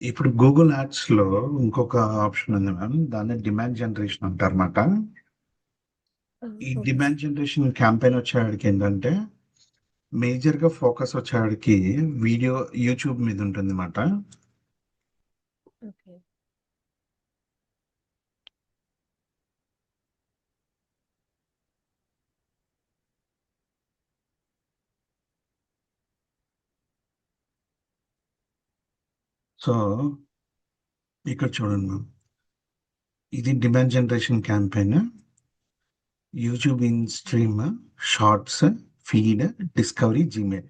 ఇప్పుడు గూగుల్ యాడ్స్‌లో ఇంకొక ఆప్షన్ ఉంది మ్యామ్. దాన్ని డిమాండ్ జనరేషన్ అంటారన్నమాట. ఆ! ఈ okay demand sir. Generation campaign వచ్చేవాడికి ఏంటంటే, మేజర్‌గా ఫోకస్ వచ్చేవాడికి వీడియో యూట్యూబ్ మీద ఉంటుందన్నమాట. ఓకే. సో, ఇక్కడ చూడండి మ్యామ్. ఇది demand generation campaign. YouTube in stream, shorts, feed, discovery, Gmail.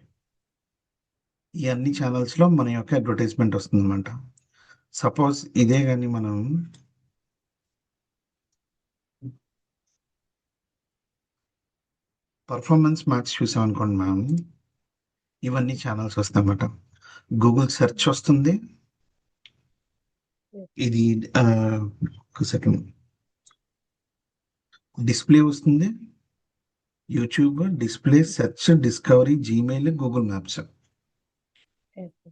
ఈ అన్ని ఛానల్స్‌లో మన యొక్క అడ్వర్టైజ్‌మెంట్ వస్తుందన్నమాట. సపోజ్ ఇదే గాని మనం పర్ఫార్మెన్స్ మ్యాథ్స్ చూసామనుకోండి మ్యామ్. ఇవన్నీ ఛానల్స్ వస్తాయన్నమాట. గూగుల్ సెర్చ్ వస్తుంది. ఓకే. ఇది ఒక సెకండ్. డిస్ప్లే వస్తుంది. YouTube, display, search, discovery, Gmail, Google maps. Okay.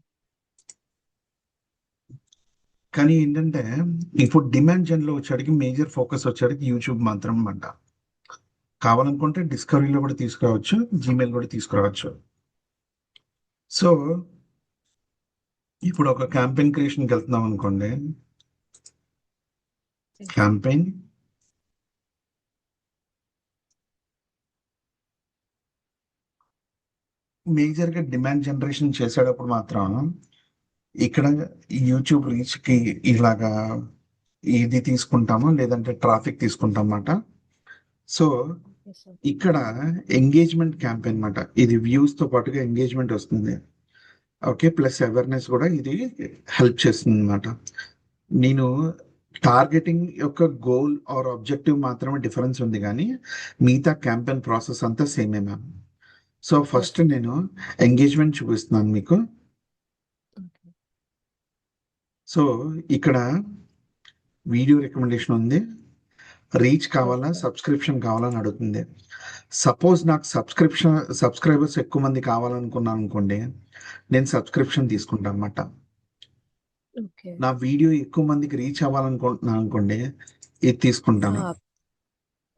కానీ ఏంటంటే ఇప్పుడు డిమాండ్ జన్లో వచ్చేటికి మేజర్ ఫోకస్ వచ్చేటికి యూట్యూబ్ మాత్రం అంట. కావాలనుకుంటే డిస్కవరీలో కూడా తీసుకురావచ్చు, జీమెయిల్ కూడా తీసుకురావచ్చు. సో ఇప్పుడు ఒక క్యాంపెయిన్ క్రియేషన్కి వెళ్తున్నాం అనుకోండి. యెస్. క్యాంపెయిన్, మేజర్గా డిమాండ్ జనరేషన్ చేసేటప్పుడు మాత్రం ఇక్కడ యూట్యూబ్ రీచ్‌కి ఇలాగా ఇది తీసుకుంటాము. లేదంటే ట్రాఫిక్ తీసుకుంటామన్నమాట. So, yes sir. ఇక్కడ ఎంగేజ్‌మెంట్ క్యాంపెయిన్ మాట. ఇది వ్యూస్‌తో పాటుగా ఎంగేజ్‌మెంట్ వస్తుంది. ఓకే. ప్లస్ అవేర్‌నెస్ కూడా ఇది హెల్ప్ చేస్తుందన్నమాట. నేను టార్గెటింగ్ యొక్క గోల్ ఆర్ ఆబ్జెక్టివ్ మాత్రమే డిఫరెన్స్ ఉంది గానీ, మిగతా క్యాంపెయిన్ ప్రాసెస్ అంతా సేమే మ్యామ్. So, yes. ఫస్ట్ నేను ఎంగేజ్‌మెంట్ చూపిస్తున్నాను మీకు. ఓకే. సో, ఇక్కడ వీడియో రికమెండేషన్ ఉంది. రీచ్ యెస్ కావాలా? సార్. సబ్స్క్రిప్షన్ కావాలా? అని అడుగుతుంది. సపోజ్ నాకు సబ్స్క్రైబర్స్ ఎక్కువ మంది కావాలనుకున్నాను అనుకోండి. నేను సబ్స్క్రిప్షన్ తీసుకుంటా అనమాట. ఓకే. నా వీడియో ఎక్కువ మందికి రీచ్ అవ్వాలనుకుంటున్నాను అనుకోండి. ఇది తీసుకుంటాను. ఆ!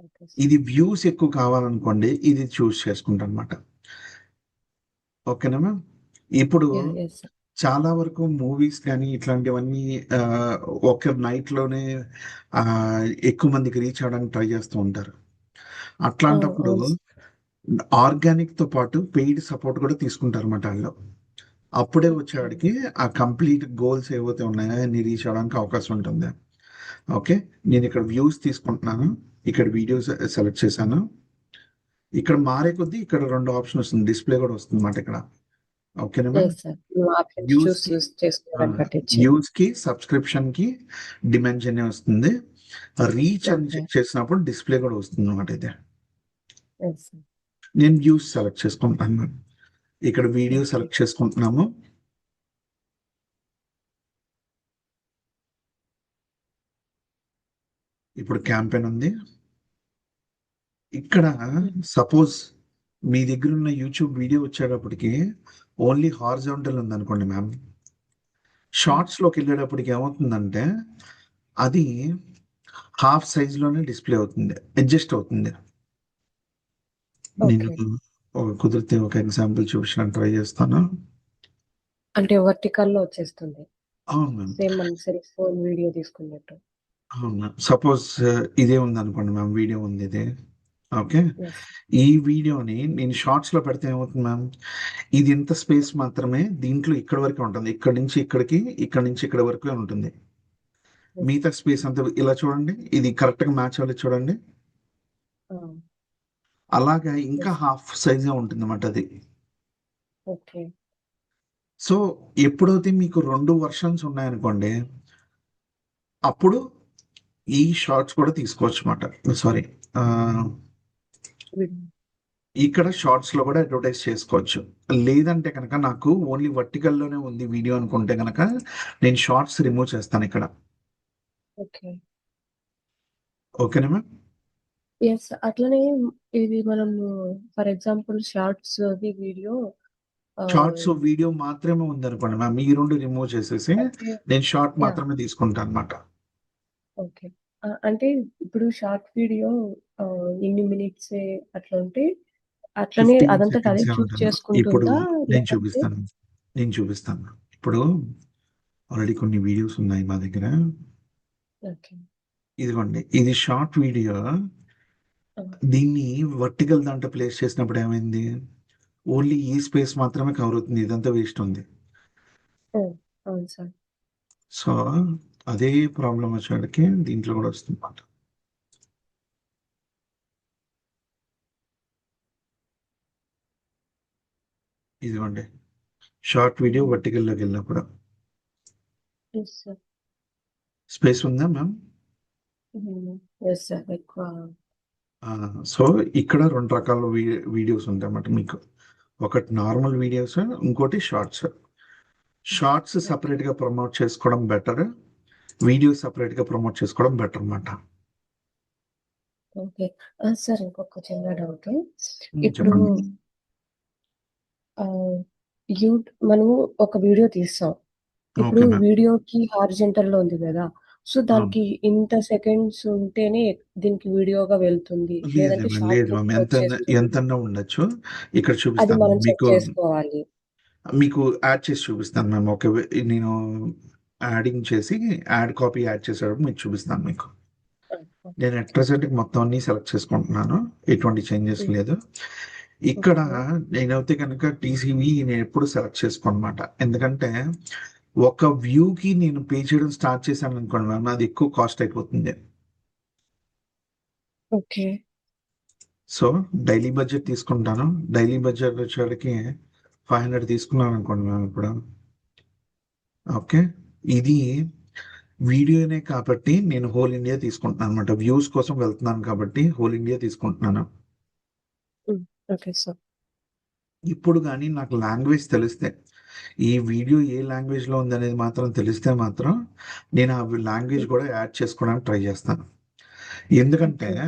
Okay sir. ఇది వ్యూస్ ఎక్కువ కావాలనుకోండి. ఇది చూస్ చేసుకుంటాను అనమాట. ఓకేనా మ్యామ్? ఇప్పుడు యెస్ సార్. చాలా వరకు మూవీస్ గానీ ఇట్లాంటివన్నీ ఆహ్, ఒక నైట్‌లోనే ఎక్కువ మందికి రీచ్ అవ్వడానికి ట్రై చేస్తూ ఉంటారు. ఆ! అట్లాంటప్పుడు అవును సార్. ఆర్గానిక్‌తో పాటు పెయిడ్ సపోర్ట్ కూడా తీసుకుంటారన్నమాట ఆళ్ళు. అప్పుడే ఓకే. వచ్చేవాడికి ఆ కంప్లీట్ గోల్స్ ఏవైతే ఉన్నాయో అన్ని రీచ్ అవ్వడానికి అవకాశం ఉంటుంది. ఓకే. నేనిక్కడ వ్యూస్ తీసుకుంటున్నాను. ఇక్కడ వీడియోస్ సెలెక్ట్ చేశాను. ఇక్కడ మారే కొద్దీ ఇక్కడ 2 ఆప్షన్ వస్తుంది. డిస్‌ప్లే కూడా వస్తుందన్నమాట ఇక్కడ. ఓకేనా మ్యామ్? Yes sir. నువ్వు ఆప్షన్స్ వ్యూస్‌కి చూస్ చేసుకునేదాన్ని ఆహ్, బట్టి ఇచ్చారు. వ్యూస్‌కి, సబ్స్క్రిప్షన్‌కి డిమాండ్ జెన్నే వస్తుంది. రీచ్ అని ఓకే. చెక్ చేసినప్పుడు డిస్‌ప్లే కూడా వస్తుందన్నమాట ఇది. Yes sir. నేను వ్యూస్ సెలెక్ట్ చేసుకుంటాను మ్యామ్. ఇక్కడ వీడియో ఓకే. సెలెక్ట్ చేసుకుంటున్నాము. ఇప్పుడు క్యాంపెయిన్ ఉంది. ఇక్కడ హ్మ్. సపోజ్ మీ దగ్గరున్న యూట్యూబ్ వీడియో వచ్చేటప్పటికి ఓన్లీ హారిజాంటల్ ఉందనుకోండి మ్యామ్. హ్మ్. షార్ట్స్‌లోకెళ్ళేటప్పటికి ఏమవుతుందంటే, అది హాఫ్ సైజ్‌లోనే డిస్‌ప్లే అవుతుంది. అడ్జస్ట్ అవుతుంది. నేను ఓకే. కుదిరితే ఒక ఎగ్జాంపుల్ చూపించడానికి ట్రై చేస్తాను. అంటే వర్టికల్‌లో వచ్చేస్తుంది. అవును మ్యామ్. సేమ్ మనం సెల్ ఫోన్ వీడియో తీసుకున్నట్టు. అవును మ్యామ్. సపోజ్ ఇదే ఉందనుకోండి మ్యామ్. వీడియో ఉంది ఇది. ఓకే. యెస్. ఈ వీడియోని నేను షార్ట్స్‌లో పెడితే ఏమవుతుంది మ్యామ్? ఇది ఇంత స్పేస్ మాత్రమే దీంట్లో ఇక్కడి వరకే ఉంటుంది. ఇక్కడి నుంచి ఇక్కడికి, ఇక్కడి నుంచి ఇక్కడి వరకే ఉంటుంది. యెస్. మిగతా స్పేస్ అంతా ఇలా చూడండి. ఇది కరెక్ట్‌గా మ్యాచ్ అవ్వలేదు చూడండి. ఆ! అలాగా ఇంకా యెస్. హాఫ్ సైజే ఉంటుందన్నమాట అది. ఓకే. సో, ఎప్పుడైతే మీకు 2 వెర్షన్స్ ఉన్నాయనుకోండి, అప్పుడు ఈ షార్ట్స్ కూడా తీసుకోవచ్చన్నమాట. సారీ. ఆహ్, విన్ ఇక్కడ షార్ట్స్‌లో కూడా అడ్వర్టైజ్ చేసుకోవచ్చు. లేదంటే గనక నాకు ఓన్లీ వర్టికల్‌లోనే ఉంది వీడియో అనుకుంటే గనక, నేను షార్ట్స్ రిమూవ్ చేస్తానిక్కడ. ఓకే. ఓకేనా మ్యామ్? యెస్. అట్లనే ఇది మనము ఫర్ ఎగ్జాంపుల్ షార్ట్స్‌ది వీడియో షార్ట్స్ ఆహ్, వీడియో మాత్రమే ఉందనుకోండి మ్యామ్, ఈ రెండు రిమూవ్ చేసేసి అంటే నేను షార్ట్ యాహ్! మాత్రమే తీసుకుంటాను అనమాట. ఓకే. అంటే ఇప్పుడు షార్ట్ వీడియో ఇన్ని మినిట్సే అట్లా ఉంటే అట్లనే 15 అదంతట అదే సెకండ్సే చూజ్ ఉంటుంది. ఇప్పుడు చేసుకుంటుందా? నేను లేకపోతే చూపిస్తాను. నేను చూపిస్తాను. ఇప్పుడు ఆల్రెడీ కొన్ని వీడియోస్ ఉన్నాయి మా దగ్గర. ఓకే. ఇదిగోండి. ఇది షార్ట్ వీడియో. ఆ! దీన్ని వర్టికల్ దాంట్లో ప్లేస్ చేసినప్పుడు ఏమైంది? ఓన్లీ ఈ స్పేస్ మాత్రమే కవర్ అవుతుంది. ఇదంతా వేస్ట్ ఉంది. ఓహ్! అవును సార్. సో, అదే ప్రాబ్లమ్ వచ్చేసరికి దీంట్లో కూడా వస్తుందన్నమాట. ఇదిగోండి. షార్ట్ వీడియో హుహు. వర్టికల్‌లోకి వెళ్ళినప్పుడు. Yes sir. స్పేస్ ఉందా మ్యామ్? హ్మ్. Yes sir. ఎక్కువ ఆ! సో, ఇక్కడ 2 రకాల వీడియోస్ ఉంటాయన్నమాట మీకు. ఒకటి నార్మల్ వీడియోస్, ఇంకోటి షార్ట్స్. Shorts okay. సెపరేట్‌గా ప్రమోట్ చేసుకోవడం బెటర్. వీడియో సెపరేట్‌గా ప్రమోట్ చేసుకోవడం బెటర్ మాట. ఓకే. సార్ ఇంకొక చిన్న డౌటు. ఇప్పుడు చెప్పండి. ఆహ్, మనము ఒక వీడియో తీస్తాం. ఇప్పుడు ఓకే మ్యామ్. వీడియోకి హారిజాంటల్‌లో ఉంది గదా! సో, అవును. దానికి ఇంత సెకండ్స్ ఉంటేనే దీనికి వీడియోగా వెళ్తుంది. లేదు లేదంటే మ్యామ్. లేదు షార్ట్‌లో మ్యామ్. కూడా వచ్చేస్తుంది. ఎంతన్నా ఉండొచ్చు. ఇక్కడ అది చూపిస్తాను మనం చెక్ మీకు. చేసుకోవాలి. మీకు యాడ్ చేసి చూపిస్తాను మ్యామ్. నేను యాడింగ్ చేసి యాడ్ చేసేటప్పుడు మీకు చూపిస్తాను మీకు. ఆ! ఓకే. నేను అట్ ప్రెజెంట్‌కి మొత్తం అన్నీ సెలెక్ట్ చేసుకుంటున్నాను. ఎటువంటి చేంజెస్ హ్మ్. లేదు. ఇక్కడ ఓకే. నేనైతే గనక టీసీవీ నేనెప్పుడు సెలెక్ట్ చేసుకోనమాట. ఎందుకంటే, ఒక వ్యూకి నేను పే చేయడం స్టార్ట్ చేశాననుకోండి మ్యామ్, అది ఎక్కువ కాస్ట్ అయిపోతుంది. ఓకే. సో, డైలీ బడ్జెట్ తీసుకుంటాను. డైలీ బడ్జెట్ వచ్చేసరికి 500 తీసుకున్నాననుకోండి మ్యామ్ ఇప్పుడు. ఓకే. ఇది వీడియోనే కాబట్టి నేను హోల్ ఇండియా తీసుకుంటున్నాననమాట. వ్యూస్ కోసం వెళ్తున్నాను కాబట్టి హోల్ ఇండియా తీసుకుంటున్నాను. హ్మ్. Okay sir. ఇప్పుడు గాని నాకు లాంగ్వేజ్ తెలిస్తే, ఈ వీడియో ఏ లాంగ్వేజ్‌లో ఉందనేది మాత్రం తెలిస్తే మాత్రం, నేను ఆ లాంగ్వేజ్ హ్మ్. కూడా యాడ్ చేసుకోవడానికి ట్రై చేస్తాను. ఎందుకంటే ఓకే.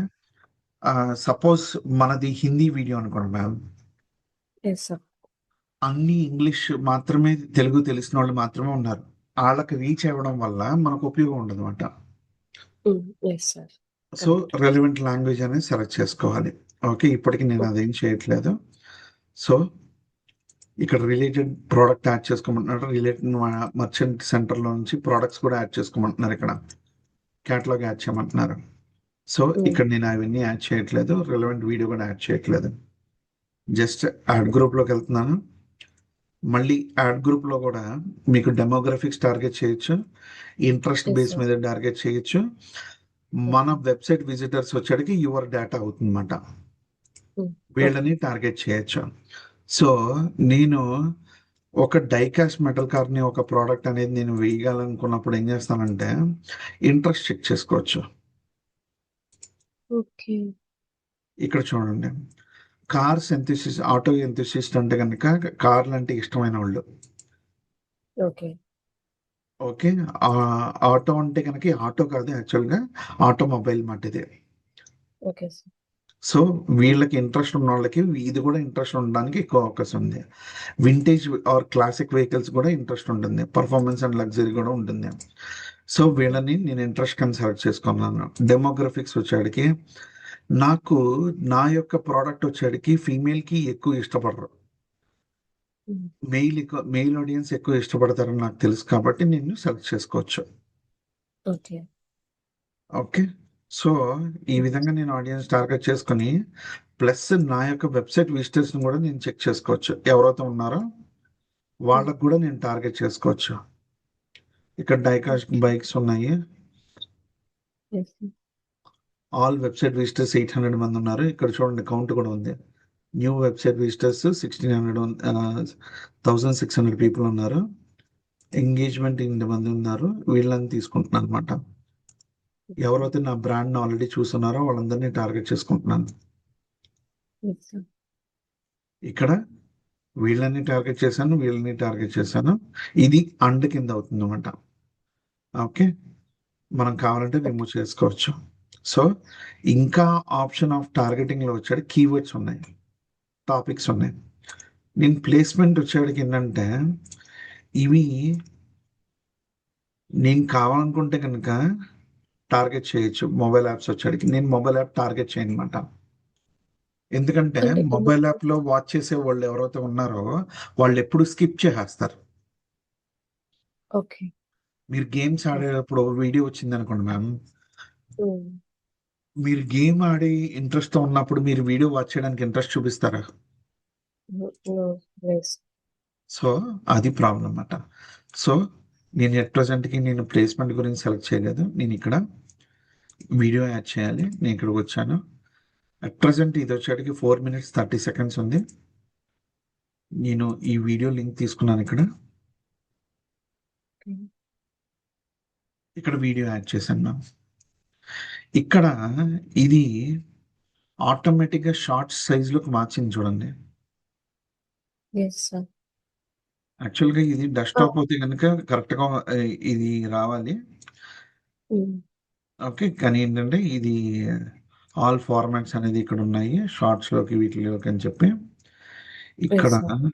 సపోజ్ మనది హిందీ వీడియో అనుకోండి మ్యామ్. Yes sir. అన్ని ఇంగ్లీష్ మాత్రమే తెలుగు తెలిసినోళ్ళు మాత్రమే ఉన్నారు. ఆళ్ళకి రీచ్ అవ్వడం వల్ల మనకు ఉపయోగం ఉండదన్నమాట. Hmm. Yes sir. So, correct. Relevant language అనేది సెలెక్ట్ చేసుకోవాలి. ఓకే. ఇప్పటికి నేను హ్మ్. అదేం చేయట్లేదు. సో, ఇక్కడ రిలేటెడ్ ప్రొడక్ట్ యాడ్ చేసుకోమంటున్నారు. రిలేటెడ్ మర్చెంట్ సెంటర్‌లో నుంచి ప్రొడక్ట్స్ కూడా యాడ్ చేసుకోమంటున్నారు ఇక్కడ. కేటలాగ్ యాడ్ చేయమంటున్నారు. సో, హ్మ్. ఇక్కడ నేను అవన్నీ యాడ్ చేయట్లేదు. రిలవెంట్ వీడియో కూడా యాడ్ చేయట్లేదు. జస్ట్ యాడ్ గ్రూప్‌లోకెళ్తున్నాను. మళ్ళీ యాడ్ గ్రూప్‌లో కూడా మీకు డెమోగ్రఫిక్స్ టార్గెట్ చేయొచ్చు. Interest yes base sir. మీద టార్గెట్ చేయొచ్చు. మన ఓకే. వెబ్‌సైట్ విజిటర్స్ వచ్చేటికి యువర్ డేటా అవుతుందన్నమాట. హ్మ్. ఓకే. వీళ్ళని టార్గెట్ చేయొచ్చు. సో, నేను ఒక డై కాస్ట్ మెటల్ కార్‌ని ఒక ప్రొడక్ట్ అనేది నేను వేయగలనుకున్నప్పుడు ఏం చేస్తానంటే, ఇంట్రెస్ట్ చెక్ చేసుకోవచ్చు. ఓకే. ఇక్కడ చూడండి. కార్స్ ఎంతూసిస్ట్, ఆటో ఎంతూసిస్ట్ అంటే గనక కార్లంటే ఇష్టమైనోళ్ళు. ఓకే. ఓకే. ఆటో అంటే గనక ఆటో కాదు యాక్చువల్‌గా ఆటోమొబైల్ మాట ఇది. Okay sir. సో, వీళ్ళకి ఇంట్రెస్ట్ ఉన్నోళ్ళకి ఇది కూడా ఇంట్రెస్ట్ ఉండడానికి ఎక్కువ అవకాశం ఉంది. వింటేజ్ ఆర్ క్లాసిక్ వెహికల్స్ కూడా ఇంట్రెస్ట్ ఉంటుంది. పర్ఫార్మెన్స్ అండ్ లగ్జరీ కూడా ఉంటుంది. సో, వీళ్ళని నేను ఇంట్రెస్ట్ కింద సెలెక్ట్ చేసుకున్నాను. డెమోగ్రఫిక్స్ వచ్చేడికి నాకు నా యొక్క ప్రొడక్ట్ వచ్చేడికి ఫీమేల్‌కి ఎక్కువ ఇష్టపడరు. హ్మ్. మెయిల్ ఆడియన్స్ ఎక్కువ ఇష్టపడతారని నాకు తెలుసు కాబట్టి నేను సెలెక్ట్ చేసుకోవచ్చు. ఓకే. ఓకే. సో, ఈ ఓకే. విధంగా నేను ఆడియన్స్ టార్గెట్ చేసుకొని, ప్లస్ నా యొక్క వెబ్‌సైట్ విజిటర్స్‌ని కూడా నేను చెక్ చేసుకోవచ్చు. ఎవరైతే ఉన్నారో హ్మ్. వాళ్ళకి కూడా నేను టార్గెట్ చేసుకోవచ్చు. ఇక్కడ డైకాస్ట్ ఓకే. బైక్స్ ఉన్నాయి. యెస్. ఆల్ వెబ్‌సైట్ విజిటర్స్ 800 మంది ఉన్నారు. ఇక్కడ చూడండి కౌంట్ కూడా ఉంది. న్యూ వెబ్‌సైట్ విజిటర్స్ 1600 పీపుల్ ఉన్నారు. ఎంగేజ్‌మెంట్ ఇంతమంది ఉన్నారు. వీళ్ళని తీసుకుంటున్నానన్నమాట. ఓకే. ఎవరైతే నా బ్రాండ్‌ని ఆల్రెడీ చూసున్నారో వాళ్ళందరిని టార్గెట్ చేసుకుంటున్నాను. Yes sir. ఇక్కడ వీళ్ళని టార్గెట్ చేశాను. వీళ్ళని టార్గెట్ చేశాను. ఇది అండ్ కింద అవుతుందన్నమాట. ఓకే. మనం కావాలంటే ఓకే. రిమూవ్ చేసుకోవచ్చు. సో, ఇంకా ఆప్షన్ ఆఫ్ టార్గెటింగ్‌లో వచ్చాడు కీవర్డ్స్ ఉన్నాయి. టాపిక్స్ ఉన్నాయి. నేను ప్లేస్మెంట్ వచ్చేటికి ఏంటంటే ఇవి నేను కావాలనుకుంటే కనుక టార్గెట్ చేయొచ్చు. మొబైల్ యాప్స్ వచ్చేటికి నేను మొబైల్ యాప్ టార్గెట్ చేయను అనమాట. ఎందుకంటే అంటే మొబైల్ ఎందుకు? యాప్ లో వాచ్ చేసే వాళ్ళు ఎవరైతే ఉన్నారో వాళ్ళు ఎప్పుడు స్కిప్ చేసేస్తారు. ఓకే. మీరు గేమ్స్ ఆడేటప్పుడు వీడియో వచ్చింది అనుకోండి మ్యామ్, హ్మ్. మీరు గేమ్ ఆడి ఇంట్రెస్ట్ తో ఉన్నప్పుడు మీరు వీడియో వాచ్ చేయడానికి ఇంట్రెస్ట్ చూపిస్తారా? నో. యెస్. సో అది ప్రాబ్లం అన్నమాట. సో నేను ఎట్ present కి నేను ప్లేస్మెంట్ గురించి సెలెక్ట్ చేయలేదు. నేను ఇక్కడ వీడియో యాడ్ చేయాలి, నేను ఇక్కడికి వచ్చాను. అట్ ప్రజెంట్ ఇది వచ్చేటికి 4 minutes 30 seconds ఉంది. నేను ఈ వీడియో లింక్ తీసుకున్నాను. ఇక్కడ ఓకే. ఇక్కడ వీడియో యాడ్ చేశాను మ్యామ్. ఇక్కడ ఇది ఆటోమేటిక్ గా షార్ట్స్ సైజ్ లోకి మార్చింది చూడండి. Yes sir. యాక్చువల్ గా ఇది ఆ! డెస్క్టాప్ అయితే కనుక కరెక్ట్ గా ఇది రావాలి. హ్మ్. ఓకే, కానీ ఏంటంటే ఇది ఆల్ ఫార్మాట్స్ అనేది ఇక్కడ ఉన్నాయి, షార్ట్స్ లోకి వీటిలోకి అని చెప్పి. ఇక్కడ యెస్ సార్.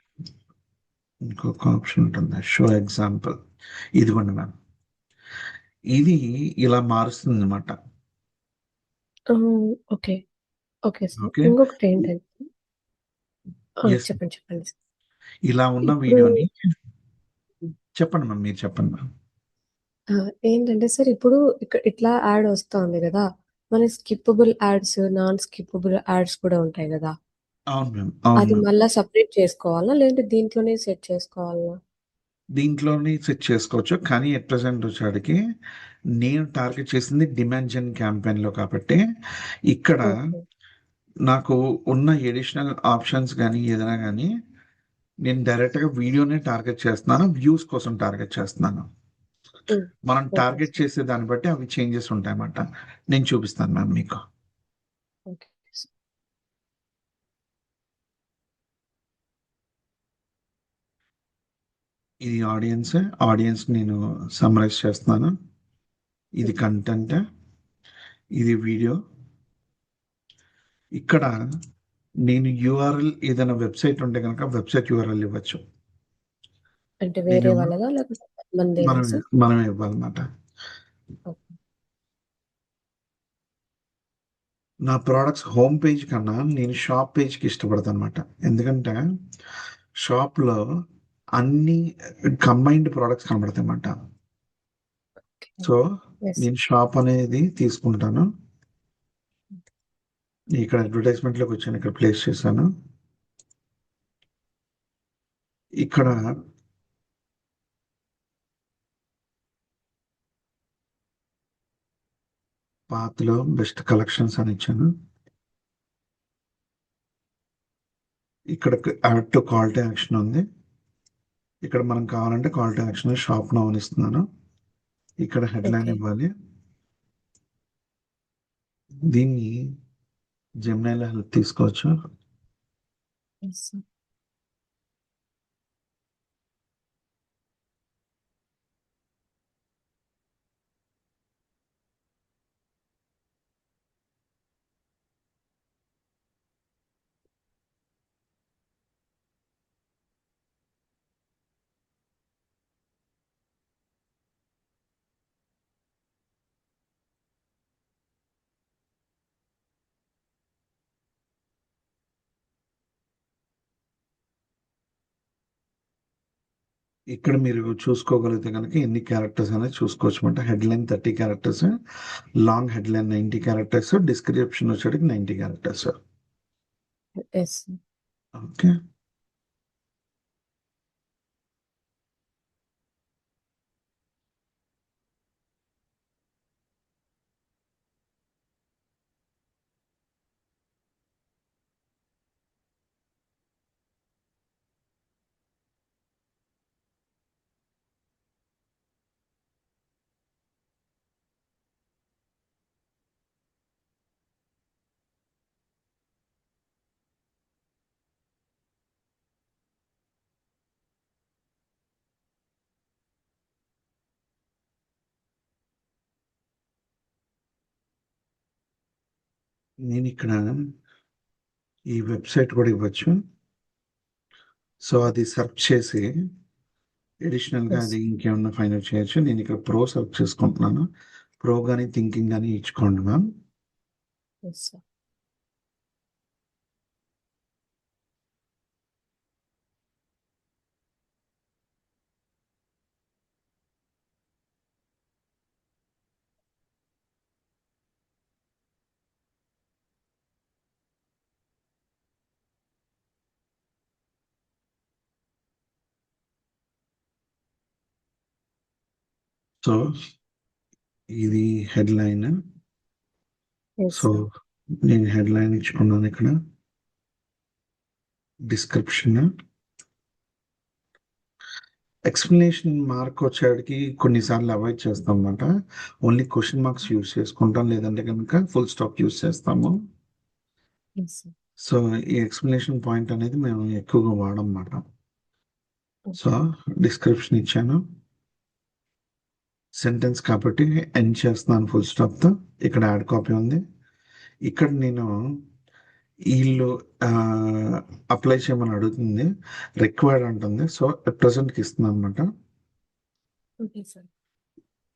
ఇంకొక ఆప్షన్ ఉంటుంది, షో ఎగ్జాంపుల్. ఇదిగోండి మ్యామ్, ఇది ఇలా మారుస్తుంది అనమాట. ఓకే. Okay sir. ఓకే. ఇంకొకటేంటంటే ఎస్. చెప్పండి. చెప్పండి సార్. ఇలా ఉన్న ఇప్పుడు వీడియోని చెప్పండి మ్యామ్, మీరు చెప్పండి మ్యామ్. ఏంటంటే సార్ ఇప్పుడు ఇట్లా యాడ్ వస్తా ఉంది గదా! మన skippable ads, non skippable ads కూడా ఉంటాయి గదా! అవును మ్యామ్, అవును అది మ్యామ్. మళ్ళా సెపరేట్ చేసుకోవాలా? లేదంటే దీంట్లోనే సెట్ చేసుకోవాలా? దీంట్లోనే సెట్ చేసుకోవచ్చు, కానీ ఎట్ ప్రెసెంట్ వచ్చేటికి నేను టార్గెట్ చేసింది డిమాండ్ జెన్ క్యాంపెయిన్ లో కాబట్టి ఇక్కడ ఓకే. నాకు ఉన్న ఎడిషనల్ ఆప్షన్స్ కానీ ఏదైనా కానీ నేను డైరెక్ట్ గా వీడియోనే టార్గెట్ చేస్తున్నాను, వ్యూస్ కోసం టార్గెట్ చేస్తున్నాను. హ్మ్. మనం ఓకే టార్గెట్ సార్. చేసే దాన్ని బట్టి అవి చేంజెస్ ఉంటాయన్నమాట. నేను చూపిస్తాను మ్యామ్ మీకు. Okay sir. ఇది ఆడియన్స్, ఆడియన్స్ నేను సమ్మరైజ్ చేస్తున్నాను. ఇది హ్మ్. కంటెంట్, ఇది వీడియో. ఇక్కడ నేను యూఆర్ఎల్ ఏదైనా వెబ్సైట్ ఉంటే కనుక వెబ్సైట్ యూఆర్ఎల్ ఇవ్వచ్చు. అంటే నేను వేరే వాళ్ళదా? లేకపోతే మనదేనా మనమే సార్? మనమే ఇవ్వాలన్నమాట. ఓకే. నా ప్రోడక్ట్స్ హోమ్ పేజ్ కన్నా నేను షాప్ పేజ్కి ఇష్టపడతాను అనమాట. ఎందుకంటే షాప్లో అన్ని కంబైన్డ్ ప్రోడక్ట్స్ కనబడతాయి అన్నమాట. ఓకే. So yes. నేను షాప్ అనేది తీసుకుంటాను. ఇక్కడ అడ్వర్టైజ్మెంట్లోకి వచ్చాను, ఇక్కడ ప్లేస్ చేశాను. ఇక్కడ పాత్లో బెస్ట్ కలెక్షన్స్ అని ఇచ్చాను. ఇక్కడ add to call to action ఉంది. ఇక్కడ మనం కావాలంటే call to action shop now అని ఇస్తున్నాను. ఇక్కడ హెడ్లైన్ ఓకే. ఇవ్వాలి. దీన్ని జెమినైలో హెల్ప్ తీసుకోవచ్చు. Yes sir. ఇక్కడ మీరు చూసుకోగలిగితే కనుక ఎన్ని క్యారెక్టర్స్ అనేది చూసుకోవచ్చు అనమాట. Headline 30 characters, long headline 90 characters, description వచ్చేటికి 90 క్యారెక్టర్స్. Yes sir. ఓకే. నేను ఇక్కడ ఈ వెబ్సైట్ కూడా ఇవ్వచ్చు. సో అది సెర్చ్ చేసి అడిషనల్గా ఎస్. అది ఇంకేమన్నా ఫైండ్ అవుట్ చేయొచ్చు. నేను ఇక్కడ ప్రో సెర్చ్ చేసుకుంటున్నాను. ప్రో కానీ థింకింగ్ కానీ ఇచ్చుకోండి మ్యామ్. Yes sir. సో ఇది హెడ్లైన్. Yes so sir. నేను హెడ్లైన్ ఇచ్చుకున్నాను ఇక్కడ. డిస్క్రిప్షన్, ఎక్స్ప్లెనేషన్ మార్క్ వచ్చేటికి కొన్నిసార్లు అవాయిడ్ చేస్తాం అన్నమాట. ఓన్లీ క్వశ్చన్ మార్క్స్ యూస్ చేసుకుంటాం, లేదంటే కనుక ఫుల్ స్టాప్ యూస్ చేస్తాము. Yes sir. సో ఈ ఎక్స్ప్లెనేషన్ పాయింట్ అనేది మేము ఎక్కువగా వాడం అన్నమాట. So okay. డిస్క్రిప్షన్ ఇచ్చాను. సెంటెన్స్ కాబట్టి ఎండ్ చేస్తున్నాను ఫుల్ స్టాప్తో. ఇక్కడ యాడ్ కాపీ ఉంది. ఇక్కడ నేను వీళ్ళు అప్లై చేయమని అడుగుతుంది, రిక్వైర్డ్ అంటుంది. సో ప్రెసెంట్కి ఇస్తున్నాను అనమాట. Okay sir.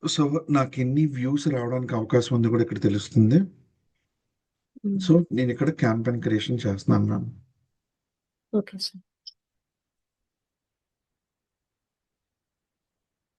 సో నాకు ఎన్ని వ్యూస్ రావడానికి అవకాశం ఉంది కూడా ఇక్కడ తెలుస్తుంది. హ్మ్. సో నేను ఇక్కడ క్యాంపెయిన్ క్రియేషన్ చేస్తున్నాను మ్యామ్. Okay sir.